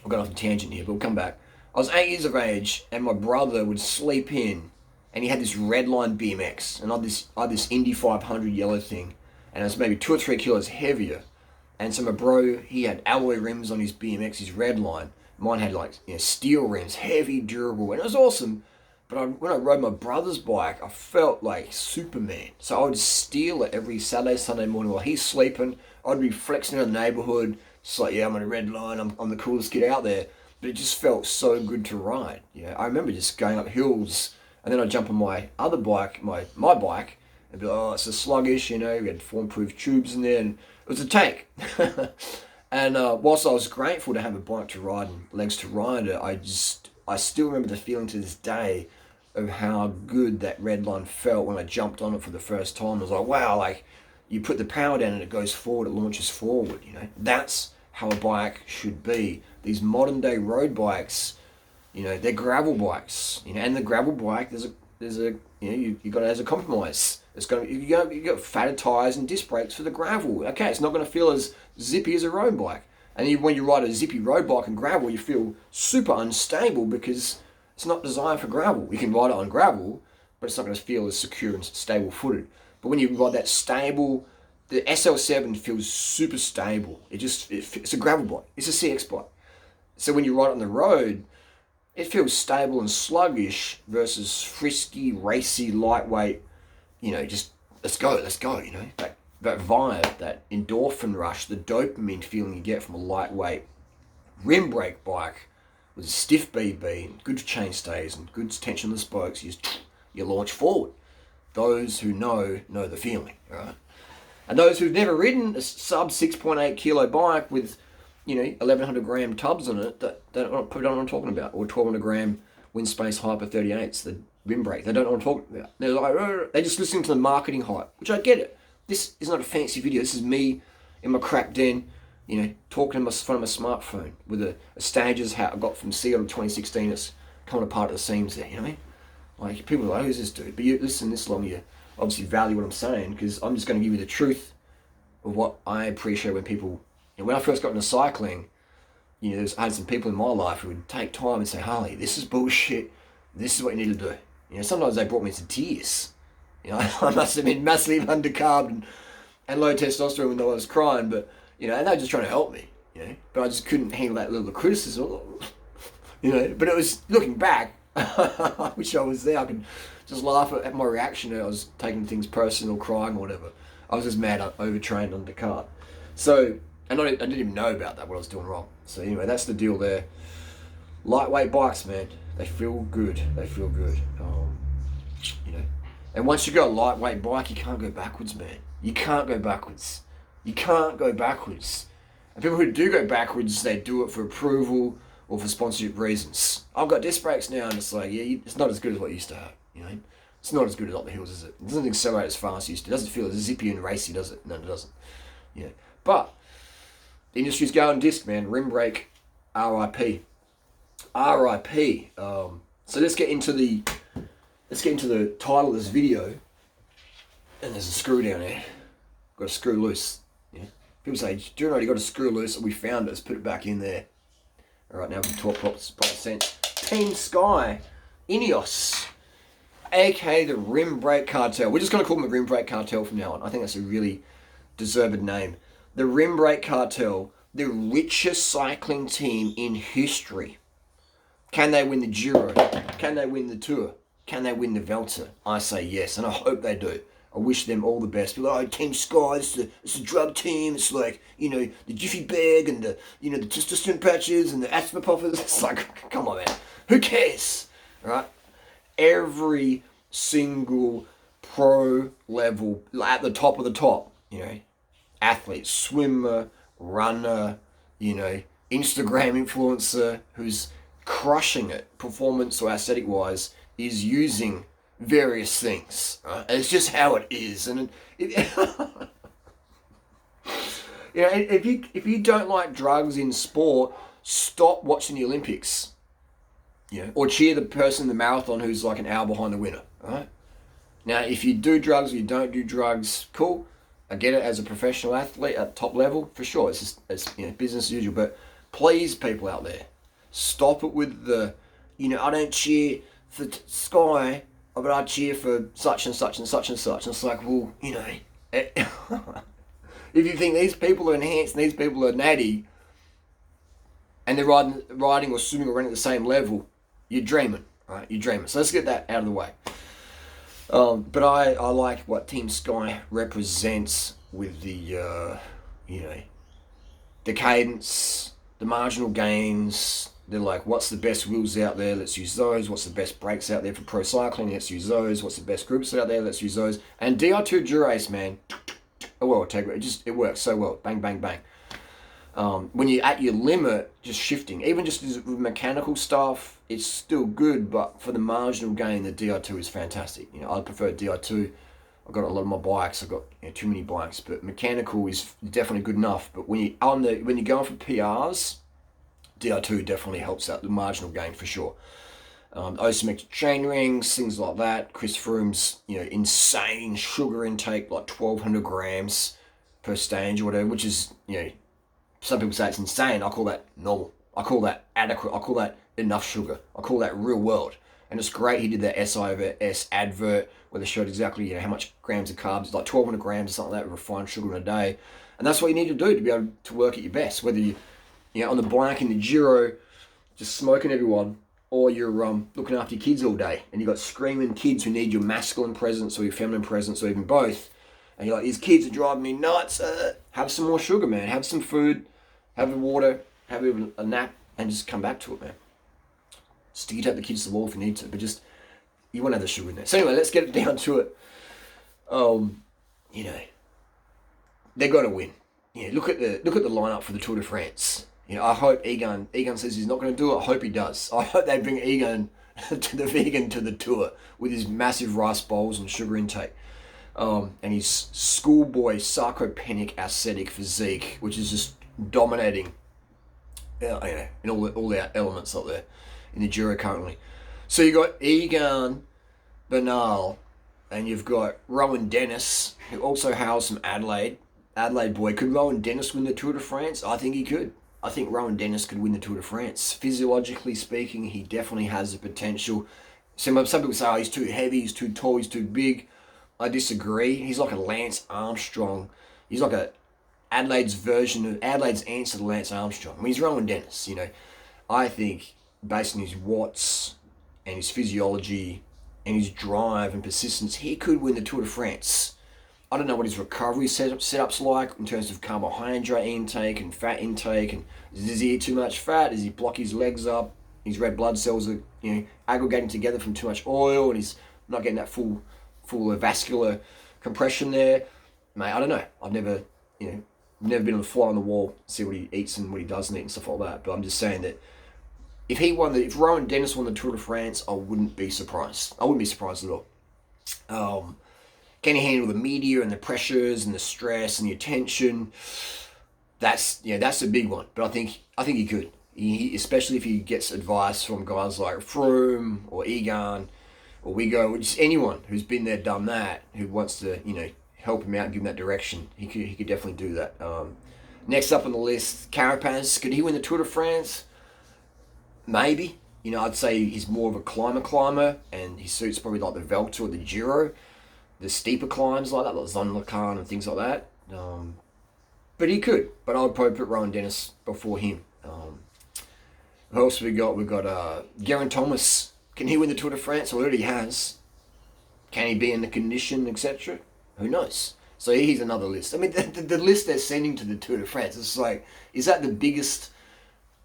I've gone off a tangent here, but we'll come back. I was 8 years of age, and my brother would sleep in, and he had this Redline BMX, and I had this Indy 500 yellow thing, and it was maybe 2 or 3 kilos heavier. And so my bro, he had alloy rims on his BMX, his Redline. Mine had like steel rims, heavy, durable, and it was awesome. But when I rode my brother's bike, I felt like Superman. So I would steal it every Saturday, Sunday morning while he's sleeping. I'd be flexing in the neighborhood. It's like, yeah, I'm on a red line. I'm the coolest kid out there. But it just felt so good to ride. I remember just going up hills, and then I'd jump on my other bike, my bike, and be like, oh, it's a sluggish. We had form-proof tubes in there, and it was a tank. And whilst I was grateful to have a bike to ride and legs to ride it, I still remember the feeling to this day of how good that red line felt when I jumped on it for the first time. I was like, wow, like you put the power down and it goes forward, it launches forward. That's how a bike should be. These modern day road bikes, they're gravel bikes. And the gravel bike, you got it as a compromise. You got fatter tires and disc brakes for the gravel. Okay, it's not going to feel as zippy as a road bike. And when you ride a zippy road bike and gravel, you feel super unstable because it's not designed for gravel. You can ride it on gravel, but it's not going to feel as secure and stable footed. But when you ride that stable, the SL7 feels super stable. It's a gravel bike. It's a CX bike. So when you ride it on the road, it feels stable and sluggish versus frisky, racy, lightweight. Just let's go. That vibe, that endorphin rush, the dopamine feeling you get from a lightweight rim brake bike with a stiff BB and good chain stays and good tensionless spokes. You launch forward. Those who know the feeling, right? And those who've never ridden a sub 6.8 kilo bike with 1100 gram tubs on it, that don't know what I'm talking about, or 1200 gram wind space Hyper 38s, the rim brake. They don't know what I'm talking about. They're like, they're just listening to the marketing hype, which I get it. This is not a fancy video. This is me in my crack den, talking in front of my smartphone with a Stages hat I got from Seattle 2016. It's coming apart at the seams there, Like, people are like, who's this dude? But you listen this long, you obviously value what I'm saying, because I'm just going to give you the truth of what I appreciate when people... when I first got into cycling, I had some people in my life who would take time and say, Harley, this is bullshit. This is what you need to do. Sometimes they brought me to tears. I must have been massively undercarbed and low testosterone when I was crying, but, and they were just trying to help me, but I just couldn't handle that little criticism, but it was, looking back, I wish I was there. I could just laugh at my reaction. I was taking things personal, crying or whatever. I was just mad, overtrained, undercarb. So, and I didn't even know about that, what I was doing wrong. So anyway, that's the deal there. Lightweight bikes, man, they feel good. And once you got a lightweight bike, you can't go backwards, man. You can't go backwards. And people who do go backwards, they do it for approval or for sponsorship reasons. I've got disc brakes now, and it's like, it's not as good as what you used to have, It's not as good as up the hills, is it? It doesn't accelerate as fast as it used to. It doesn't feel as zippy and racy, does it? No, it doesn't. But the industry's going disc, man. Rim brake, RIP. So let's get into the title of this video. And there's a screw down there. Got to screw loose. People say, do you know you got to screw loose? We found it. Let's put it back in there. All right, now we can talk proper sense. Team Sky, Ineos, aka the Rim Brake Cartel. We're just going to call them the Rim Brake Cartel from now on. I think that's a really deserved name. The Rim Brake Cartel, the richest cycling team in history. Can they win the Giro? Can they win the Tour? Can they win the Vuelta? I say yes, and I hope they do. I wish them all the best. People are like, Team Sky, it's a drug team. It's like, the Jiffy Bag and the testosterone patches and the asthma puffers. It's like, come on, man. Who cares? Right? Every single pro level, at the top of the top, athlete, swimmer, runner, Instagram influencer who's crushing it, performance or aesthetic wise, is using various things. Right? And it's just how it is. And if you don't like drugs in sport, stop watching the Olympics. Or cheer the person in the marathon who's like an hour behind the winner. Right? Now, if you do drugs or you don't do drugs, cool. I get it as a professional athlete at top level, for sure. It's business as usual. But Please, people out there, stop it with the, I don't cheer for Sky, but I cheer for such and such and such and such. And it's like, well, if you think these people are enhanced and these people are natty, and they're riding or swimming or running at the same level, you're dreaming, right? You're dreaming. So let's get that out of the way. But I like what Team Sky represents with the, the cadence, the marginal gains. They're like, what's the best wheels out there? Let's use those. What's the best brakes out there for pro cycling? Let's use those. What's the best groups out there? Let's use those. And DR2 Durace, man, it works so well. Bang, bang, bang. When you're at your limit, just shifting, even just with mechanical stuff, it's still good, but for the marginal gain, the DR2 is fantastic. I prefer DR2. I've got a lot of my bikes. I've got too many bikes, but mechanical is definitely good enough. But when you're going for PRs, DR2 definitely helps out the marginal gain for sure. Asymmetric chain rings, things like that. Chris Froome's insane sugar intake, like 1,200 grams per stage or whatever, which is some people say it's insane. I call that normal. I call that adequate. I call that enough sugar. I call that real world. And it's great he did that S/S advert where they showed exactly how much grams of carbs. It's like 1,200 grams or something like that, refined sugar in a day. And that's what you need to do to be able to work at your best. Whether you're on the bike in the Giro, just smoking everyone, or you're looking after your kids all day and you've got screaming kids who need your masculine presence or your feminine presence or even both. And you're like, these kids are driving me nuts. Have some more sugar, man. Have some food. Have a water. Have a nap. And just come back to it, man. Stick the kids to the wall if you need to. But just, you want to have the sugar in there. So anyway, let's get it down to it. They're going to win. Look at the lineup for the Tour de France. I hope Egan says he's not going to do it. I hope he does. I hope they bring Egan to the Tour with his massive rice bowls and sugar intake. And his schoolboy sarcopenic ascetic physique, which is just dominating in all the elements up there in the Giro currently. So you got Egan Bernal, and you've got Rowan Dennis, who also hails from Adelaide boy. Could Rowan Dennis win the Tour de France? I think he could. I think Rowan Dennis could win the Tour de France. Physiologically speaking, he definitely has the potential. Some people say, he's too heavy, he's too tall, he's too big. I disagree. He's like a Lance Armstrong. He's like Adelaide's answer to Lance Armstrong. I mean, he's Rowan Dennis, I think based on his watts and his physiology and his drive and persistence, he could win the Tour de France. I don't know what his recovery setup's like in terms of carbohydrate intake and fat intake. And does he eat too much fat? Does he block his legs up? His red blood cells are aggregating together from too much oil, and he's not getting that full vascular compression there. Mate, I don't know. I've never been on the fly on the wall, see what he eats and what he doesn't eat and stuff like that. But I'm just saying that if Rowan Dennis won the Tour de France, I wouldn't be surprised. I wouldn't be surprised at all. Can he handle the media and the pressures and the stress and the attention? That's a big one. But I think he could. Especially if he gets advice from guys like Froome or Egan or Wigo, or just anyone who's been there, done that, who wants to, help him out and give him that direction. He could definitely do that. Next up on the list, Carapaz. Could he win the Tour de France? Maybe. I'd say he's more of a climber, and he suits probably like the Vuelta or the Giro, the steeper climbs like that, like Zonlacan and things like that. But he could. But I would probably put Rowan Dennis before him. Who else we got? We've got Geraint Thomas. Can he win the Tour de France? Well, he already has. Can he be in the condition, etc.? Who knows? So here's another list. I mean, the list they're sending to the Tour de France, it's like, is that the biggest,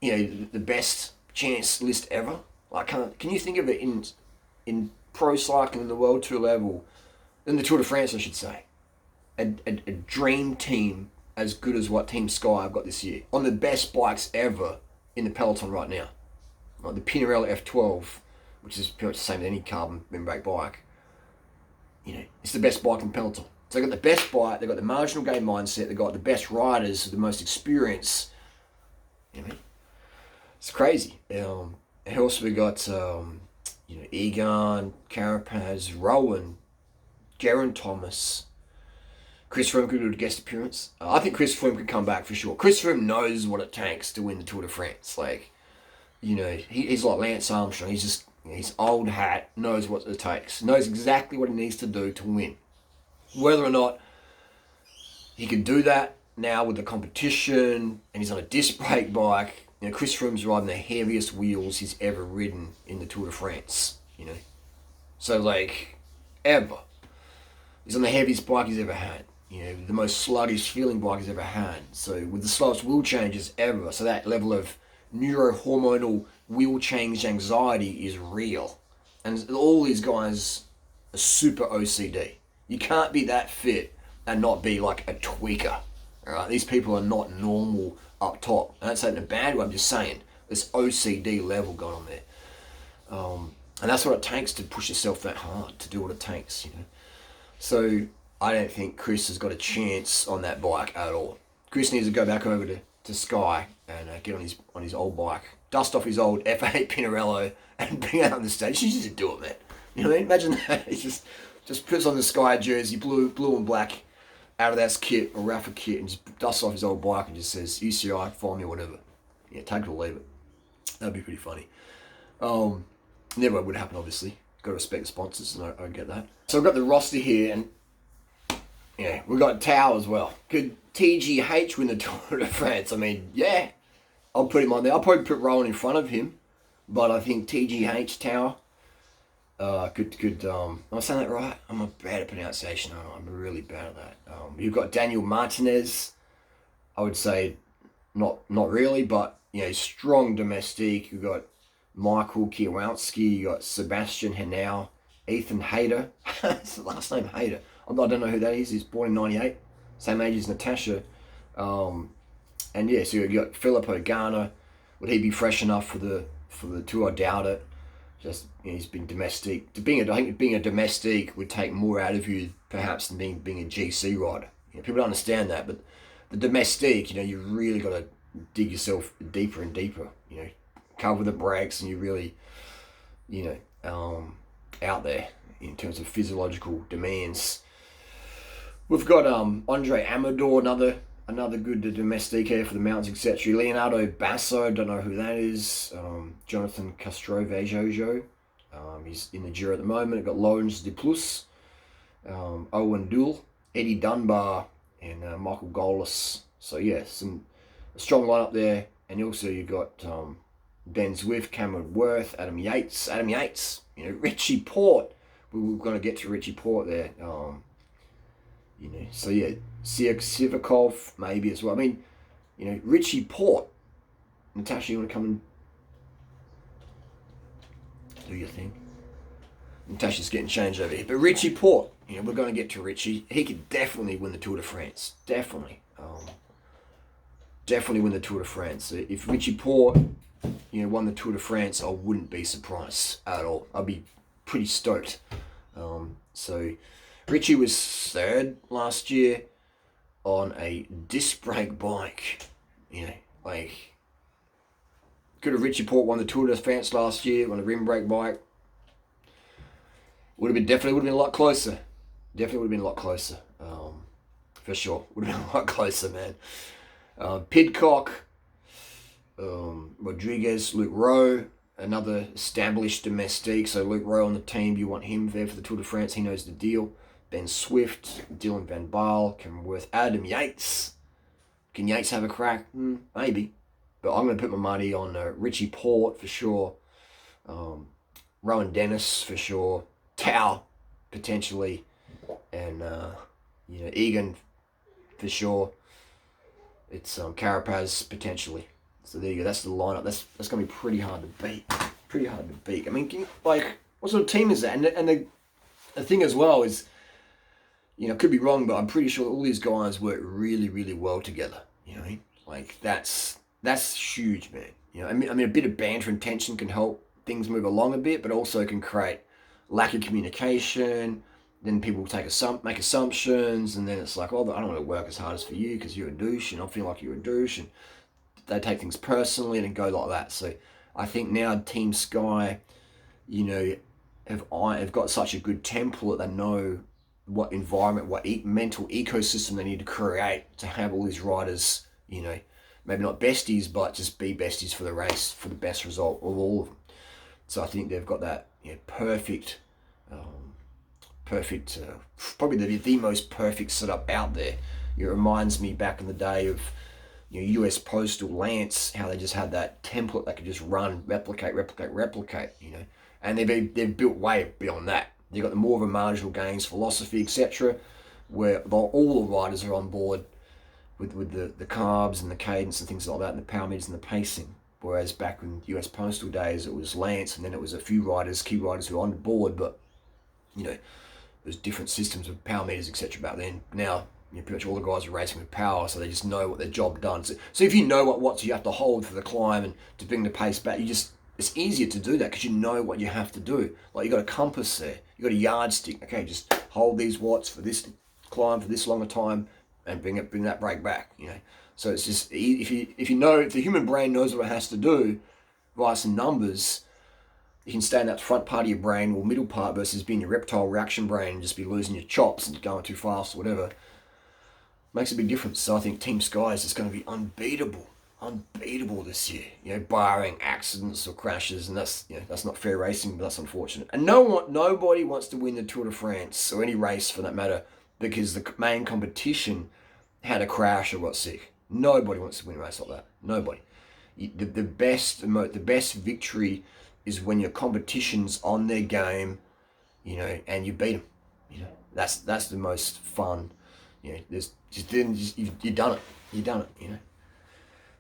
the best chance list ever? Like, can you think of it in pro cycling, the World Tour level, in the Tour de France, I should say, a dream team as good as what Team Sky have got this year, on the best bikes ever in the peloton right now? Like the Pinarello F12, which is pretty much the same as any carbon membrane bike. It's the best bike in the peloton. So they've got the best bike, they've got the marginal gain mindset, they've got the best riders, the most experience. It's crazy. And also we got, Egan, Carapaz, Rowan, Geraint Thomas, Chris Froome could do a guest appearance. I think Chris Froome could come back for sure. Chris Froome knows what it takes to win the Tour de France. Like, you know, he's like Lance Armstrong. He's just, he's old hat, knows what it takes, knows exactly what he needs to do to win. Whether or not he can do that now with the competition, and he's on a disc brake bike. You know, Chris Froome's riding the heaviest wheels he's ever ridden in the Tour de France. You know, so like ever, he's on the heaviest bike he's ever had. You know, the most sluggish feeling bike he's ever had. So with the slowest wheel changes ever. So that level of neurohormonal wheel change anxiety is real, and all these guys are super OCD. You can't be that fit and not be like a tweaker. All right, these people are not normal up top. I don't say it in a bad way. I'm just saying this OCD level going on there, and that's what it takes to push yourself that hard, to do what it takes. You know, so I don't think Chris has got a chance on that bike at all. Chris needs to go back over to Sky and get on his old bike, dust off his old F8 Pinarello, and bring it out on the stage. He needs to do it, man. You know what I mean? Imagine that. He just puts on the Sky jersey, blue and black, Adidas kit or Rafa kit, and just dusts off his old bike and just says, UCI, follow me or whatever. Yeah, take it or leave it. That'd be pretty funny. Never would happen, obviously. Got to respect the sponsors, and I get that. So I've got the roster here, and yeah, we've got Tao as well. Could TGH win the Tour de France? I mean, yeah, I'll put him on there. I'll probably put Rowan in front of him, but I think TGH, Tao, could am I saying that right? I'm bad at pronunciation. I'm really bad at that. You've got Daniel Martinez. I would say not really, but you know, strong domestique. You've got Michael Kwiatkowski. You got Sebastian Henao, Ethan Hayter. That's the last name, Hayter. I don't know who that is. He's born in '98, same age as Natasha. And yeah, so you got Filippo Ganna. Would he be fresh enough for the tour? I doubt it. Just, you know, he's been domestic. I think being a domestic would take more out of you perhaps than being a GC rider. You know, people don't understand that, but the domestic, you know, you really got to dig yourself deeper and deeper. You know, cover the brakes, and you really, you know, out there in terms of physiological demands. We've got Andre Amador, another good domestique here for the mountains, etc. Leonardo Basso, don't know who that is. Jonathan Castrovejojo, he's in the Giro at the moment. We've got Lawrence De Plus, Owen Dull, Eddie Dunbar, and Michael Golis. So yeah, a strong lineup there. And also you've got Ben Zwift, Cameron Worth, Adam Yates, you know, Richie Port. We're going to get to Richie Port there. You know, so yeah, Sivakov maybe as well. I mean, you know, Richie Port. Natasha, you want to come and do your thing? Natasha's getting changed over here. But Richie Port, you know, we're going to get to Richie. He could definitely win the Tour de France. Definitely. Definitely win the Tour de France. So if Richie Port, you know, won the Tour de France, I wouldn't be surprised at all. I'd be pretty stoked. So Richie was third last year on a disc brake bike. You know, like, could have Richie Port won the Tour de France last year on a rim brake bike? Definitely would have been a lot closer. Definitely would have been a lot closer. For sure, would have been a lot closer, man. Pidcock, Rodriguez, Luke Rowe, another established domestique. So Luke Rowe on the team, you want him there for the Tour de France. He knows the deal. Ben Swift, Dylan Van Baarle, Cameron Worth, Adam Yates. Can Yates have a crack? Maybe. But I'm going to put my money on Richie Port for sure. Rowan Dennis for sure. Tao, potentially. And, you know, Egan for sure. It's Carapaz, potentially. So there you go. That's the lineup. That's going to be pretty hard to beat. Pretty hard to beat. I mean, like, what sort of team is that? And the thing as well is, you know, could be wrong, but I'm pretty sure all these guys work really, really well together. You know what I mean? Like, that's huge, man. You know, I mean, a bit of banter and tension can help things move along a bit, but also can create lack of communication. Then people make assumptions, and then it's like, oh, I don't want to work as hard as for you because you're a douche, and I feel like you're a douche, and they take things personally and go like that. So I think now Team Sky, you know, have got such a good template. They know what environment, what mental ecosystem they need to create to have all these riders, maybe not besties, but just be besties for the race, for the best result of all of them. So I think they've got that perfect, probably the most perfect setup out there. It reminds me back in the day of US Postal Lance, how they just had that template that could just run, replicate, and they've built way beyond that. They've got the more of a marginal gains philosophy, etc., where all the riders are on board with the carbs and the cadence and things like that, and the power meters and the pacing. Whereas back in US Postal days, it was Lance, and then it was a few key riders who were on board, but there's different systems of power meters, etc. back then. Now, pretty much all the guys are racing with power, so they just know what their job done. So if you know what watts you have to hold for the climb and to bring the pace back, it's easier to do that because you know what you have to do. Like you got a compass there, you got a yardstick. Okay, just hold these watts for this climb for this longer time, and bring that brake back. So it's just if the human brain knows what it has to do via some numbers, you can stay in that front part of your brain or middle part versus being your reptile reaction brain and just be losing your chops and going too fast or whatever. Makes a big difference. So I think Team Sky is just going to be unbeatable this year. Barring accidents or crashes, and that's not fair racing, but that's unfortunate. And nobody wants to win the Tour de France or any race for that matter because the main competition had a crash or got sick. Nobody wants to win a race like that. Nobody. The best victory is when your competition's on their game, and you beat them. That's the most fun. There's you've done it.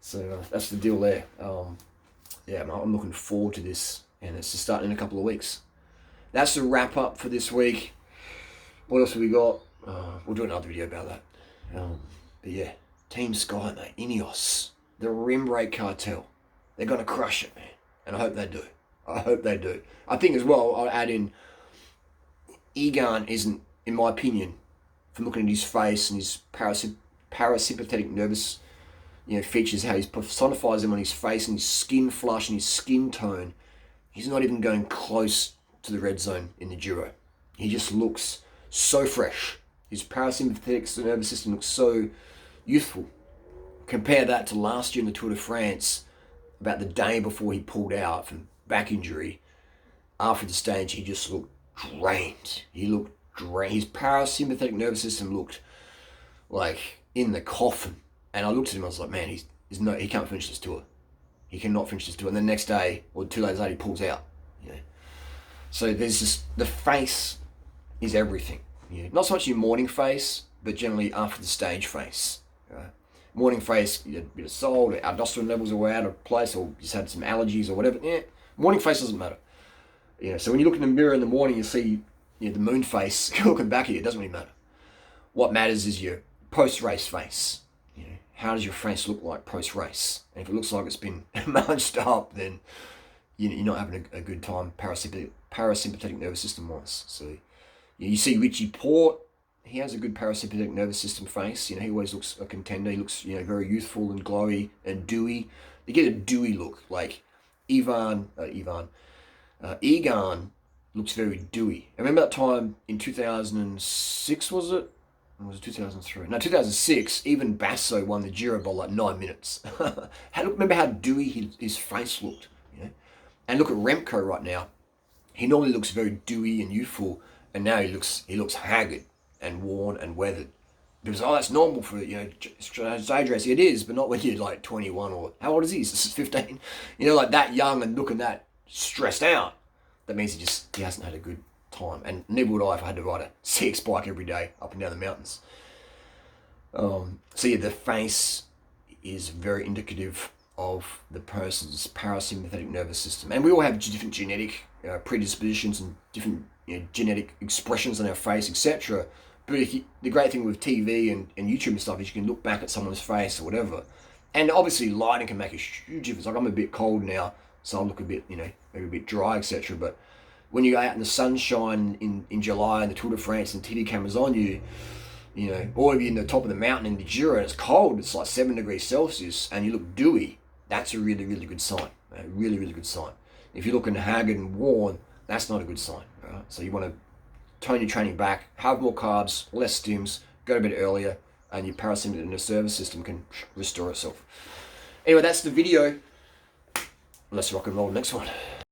So that's the deal there. I'm looking forward to this, and it's just starting in a couple of weeks. That's the wrap up for this week. What else have we got? We'll do another video about that. But yeah, Team Sky, mate, Ineos, the rim brake cartel, they're gonna crush it, man, and I hope they do. I think as well, I'll add in, Egan isn't, in my opinion, from looking at his face and his parasympathetic nervous features, how he personifies them on his face and his skin flush and his skin tone, he's not even going close to the red zone in the Giro. He just looks so fresh. His parasympathetic nervous system looks so youthful. Compare that to last year in the Tour de France, about the day before he pulled out from back injury. After the stage, he just looked drained. His parasympathetic nervous system looked like in the coffin. And I looked at him, I was like, man, he can't finish this tour. He cannot finish this tour. And the next day, or 2 days later, he pulls out. So there's just, the face is everything. Not so much your morning face, but generally after the stage face. Morning face, you had a bit of salt, aldosterone levels were out of place, or just had some allergies or whatever. Morning face doesn't matter. So when you look in the mirror in the morning, you see the moon face looking back at you. It doesn't really matter. What matters is your post-race face. How does your face look like post-race? And if it looks like it's been munched up, then you're not having a good time parasympathetic nervous system-wise. So you see Richie Port, he has a good parasympathetic nervous system face. He always looks a contender. He looks very youthful and glowy and dewy. You get a dewy look, like Egan looks very dewy. I remember that time in 2006, was it? Or was it 2003? No, 2006, even Basso won the Giro by like 9 minutes. Remember how dewy his face looked? And look at Remco right now. He normally looks very dewy and youthful, and now he looks haggard and worn and weathered. Because that's normal for stage racing. It is, but not when you're like 21 or how old is he? This is 15. Like that young and looking that stressed out. That means he hasn't had a good time. And neither would I if I had to ride a CX bike every day up and down the mountains. The face is very indicative of the person's parasympathetic nervous system. And we all have different genetic predispositions and different genetic expressions on our face, etc. But the great thing with TV and YouTube and stuff is you can look back at someone's face or whatever. And obviously lighting can make a huge difference. Like I'm a bit cold now, so I look a bit, maybe a bit dry, etc. But when you go out in the sunshine in July and the Tour de France and TV cameras on you, or if you're in the top of the mountain in the Giro and it's cold, it's like 7 degrees Celsius and you look dewy, that's a really, really good sign. A really, really good sign. If you're looking haggard and worn, that's not a good sign. Right? So you want to tone your training back, have more carbs, less stims, go to bed earlier, and your parasympathetic nervous system can restore itself. Anyway, that's the video. Let's rock and roll the next one.